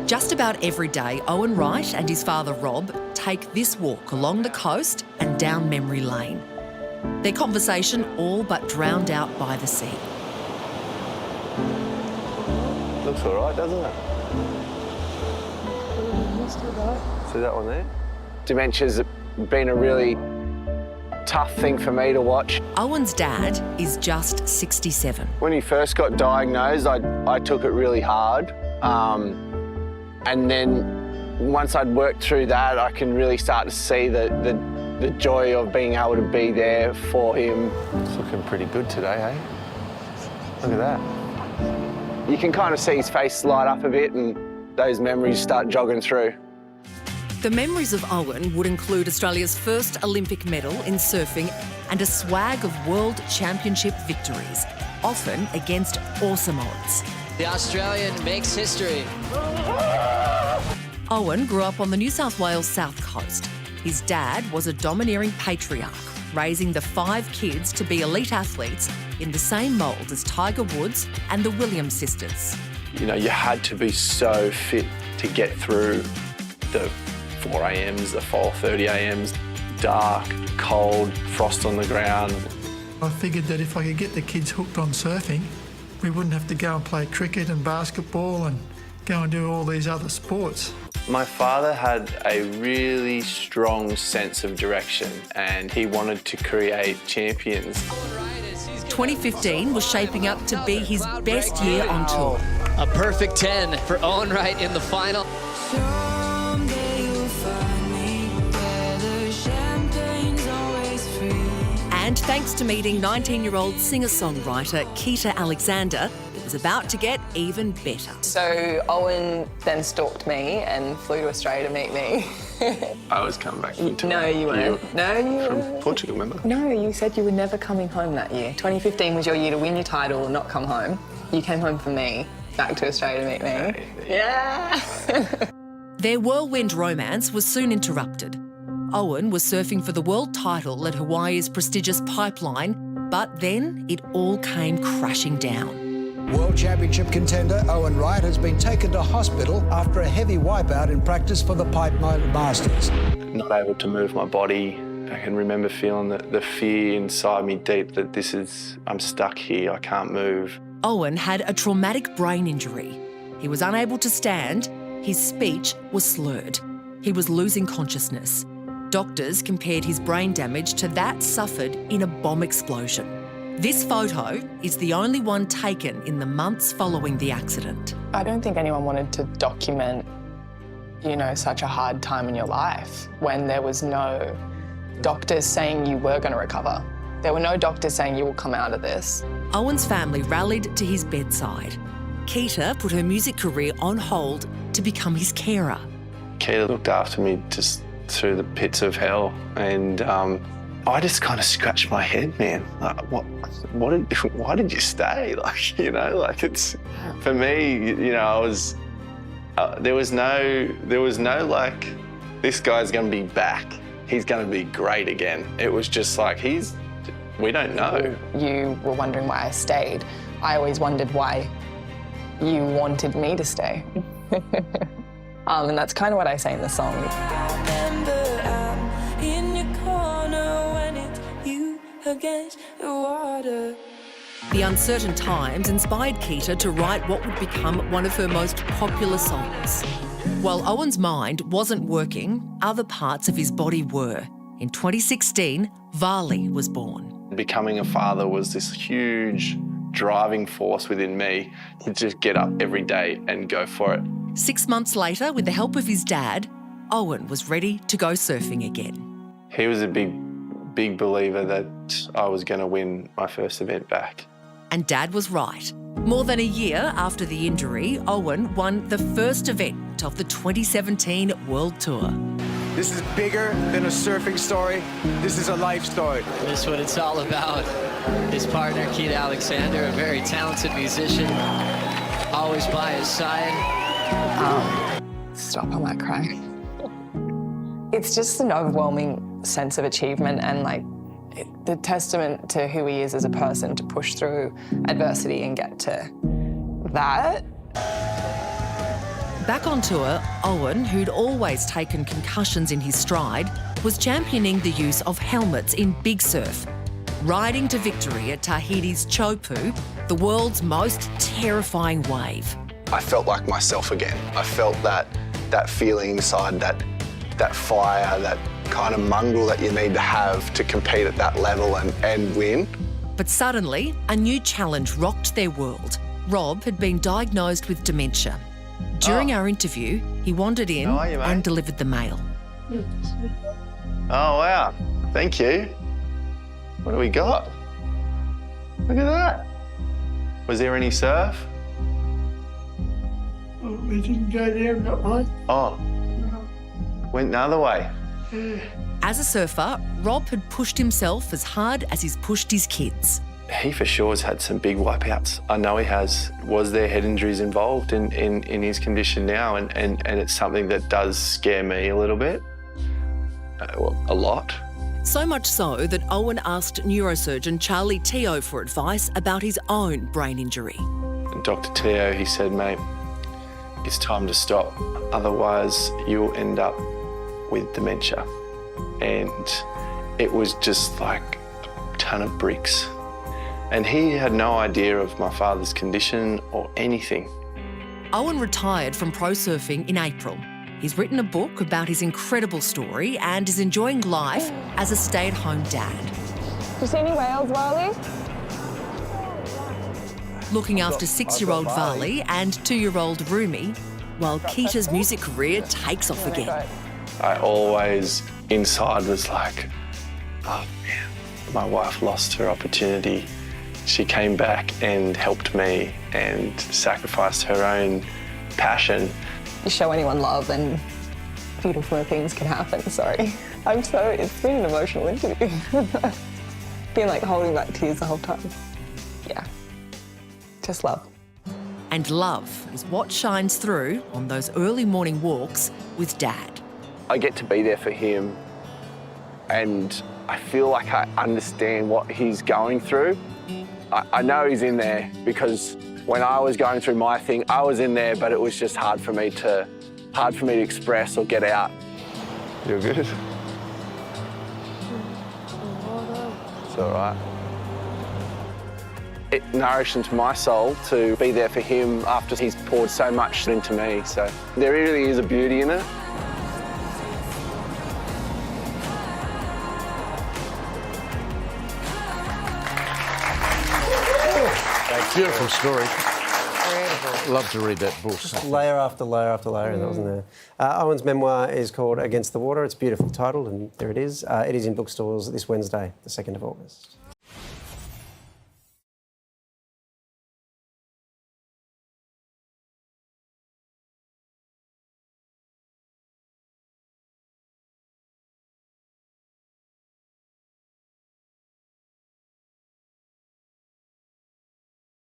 Just about every day, Owen Wright and his father Rob take this walk along the coast and down memory lane. Their conversation all but drowned out by the sea. Looks all right, doesn't it? See that one there? Dementia's been a really tough thing for me to watch. Owen's dad is just 67. When he first got diagnosed, I took it really hard. And then once I'd worked through that, I can really start to see the joy of being able to be there for him. It's looking pretty good today, eh? Look at that. You can kind of see his face light up a bit and those memories start jogging through. The memories of Owen would include Australia's first Olympic medal in surfing and a swag of World Championship victories, often against awesome odds. The Australian makes history. Owen grew up on the New South Wales south coast. His dad was a domineering patriarch, raising the 5 kids to be elite athletes in the same mould as Tiger Woods and the Williams sisters. You know, you had to be so fit to get through the 4 a.m s, the 4:30 a.m s, dark, cold, frost on the ground. I figured that if I could get the kids hooked on surfing, we wouldn't have to go and play cricket and basketball and go and do all these other sports. My father had a really strong sense of direction and he wanted to create champions. 2015 was shaping up to be his best year on tour. A perfect 10 for Owen Wright in the final. And thanks to meeting 19-year-old singer-songwriter Keita Alexander, it was about to get even better. So Owen then stalked me and flew to Australia to meet me. I was coming back from tour. No, you weren't. No, you weren't. From Portugal, remember? No, you said you were never coming home that year. 2015 was your year to win your title and not come home. You came home for me, back to Australia to meet me. Yeah. Their whirlwind romance was soon interrupted. Owen was surfing for the world title at Hawaii's prestigious Pipeline, but then it all came crashing down. World Championship contender Owen Wright has been taken to hospital after a heavy wipeout in practice for the Pipeline Masters. Not able to move my body. I can remember feeling the fear inside me deep that I'm stuck here, I can't move. Owen had a traumatic brain injury. He was unable to stand, his speech was slurred. He was losing consciousness. Doctors compared his brain damage to that suffered in a bomb explosion. This photo is the only one taken in the months following the accident. I don't think anyone wanted to document, you know, such a hard time in your life when there was no doctors saying you were going to recover. There were no doctors saying you will come out of this. Owen's family rallied to his bedside. Keita put her music career on hold to become his carer. Keita looked after me just through the pits of hell, and I just kind of scratched my head, man. Like, why did you stay? Like, you know, like it's, for me, you know, I was, there was no like, this guy's going to be back. He's going to be great again. It was just like, we don't know. You were wondering why I stayed. I always wondered why you wanted me to stay. And that's kind of what I say in the song. The uncertain times inspired Keita to write what would become one of her most popular songs. While Owen's mind wasn't working, other parts of his body were. In 2016, Varley was born. Becoming a father was this huge driving force within me to just get up every day and go for it. 6 months later, with the help of his dad, Owen was ready to go surfing again. He was a big believer that I was going to win my first event back. And Dad was right. More than a year after the injury, Owen won the first event of the 2017 World Tour. This is bigger than a surfing story. This is a life story. This is what it's all about. His partner, Keita Alexander, a very talented musician, always by his side. Stop, I might cry. It's just an overwhelming sense of achievement and like the testament to who he is as a person to push through adversity and get to that. Back on tour, Owen, who'd always taken concussions in his stride, was championing the use of helmets in big surf, riding to victory at Tahiti's Chopu, the world's most terrifying wave. I felt like myself again. I felt that feeling inside, that fire, that kind of mongrel that you need to have to compete at that level and win. But suddenly, a new challenge rocked their world. Rob had been diagnosed with dementia. During our interview, he wandered in How are you, mate? and delivered the mail. Oh, wow. Thank you. What do we got? Look at that. Was there any surf? We didn't go there, not one. Oh. Went the other way. As a surfer, Rob had pushed himself as hard as he's pushed his kids. He for sure has had some big wipeouts. I know he has. Was there head injuries involved in his condition now? And it's something that does scare me a little bit. Well, a lot. So much so that Owen asked neurosurgeon Charlie Teo for advice about his own brain injury. And Dr. Teo, he said, mate, it's time to stop. Otherwise, you'll end up with dementia. And it was just like a ton of bricks. And he had no idea of my father's condition or anything. Owen retired from pro surfing in April. He's written a book about his incredible story and is enjoying life as a stay-at-home dad. Do you see any whales, Riley? Looking after 6-year-old Varley and 2-year-old Rumi, while Keita's music career takes off again. I always inside was like, oh man, my wife lost her opportunity. She came back and helped me and sacrificed her own passion. You show anyone love and beautiful things can happen, sorry. It's been an emotional interview. Been like holding back tears the whole time. Yeah, just love. And love is what shines through on those early morning walks with Dad. I get to be there for him and I feel like I understand what he's going through. I know he's in there because when I was going through my thing, I was in there, but it was just hard for me to express or get out. You're good? It's all right. It nourishes my soul to be there for him after he's poured so much into me. So there really is a beauty in it. Beautiful story. Love to read that book. Layer after layer after layer, that wasn't there. Owen's memoir is called Against the Water. It's a beautiful title, and there it is. It is in bookstores this Wednesday, the 2nd of August.